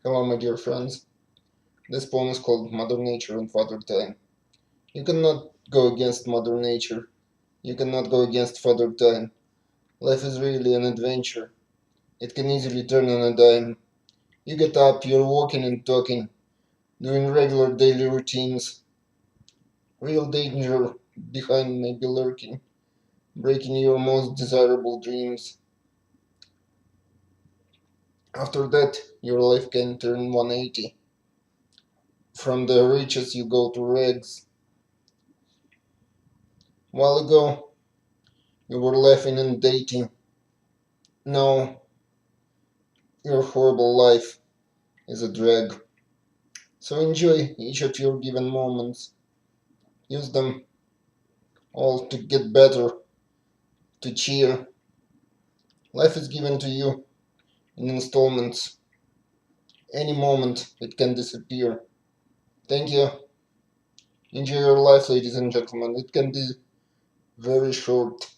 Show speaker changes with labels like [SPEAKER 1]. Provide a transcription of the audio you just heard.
[SPEAKER 1] Hello, my dear friends. This poem is called Mother Nature and Father Time. You cannot go against Mother Nature. You cannot go against Father Time. Life is really an adventure. It can easily turn on a dime. You get up, you're walking and talking, doing regular daily routines. Real danger behind may be lurking, breaking your most desirable dreams. After that, your life can turn 180. From the riches you go to rags. While ago, you were laughing and dating. Now, your horrible life is a drag. So enjoy each of your given moments. Use them all to get better, to cheer. Life is given to you in installments. Any moment it can disappear. Thank you. Enjoy your life, ladies and gentlemen. It can be very short.